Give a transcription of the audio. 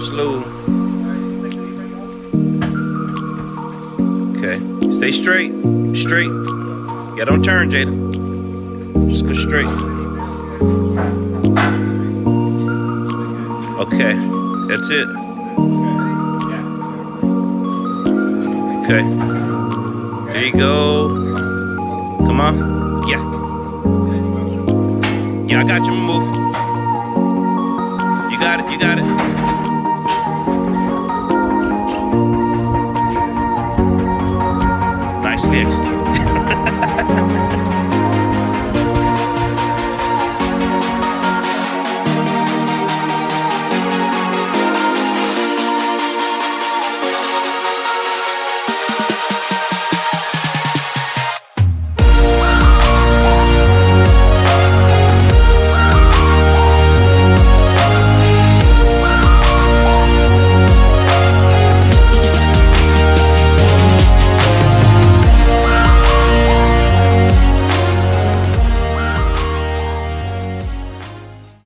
Slow. Okay. Stay straight. Straight. Yeah, don't turn, Jada. Just go straight. Okay. That's it. Okay. There you go. Come on. Yeah. Yeah, I got you. Move. You got it. You got it. Nicely executed.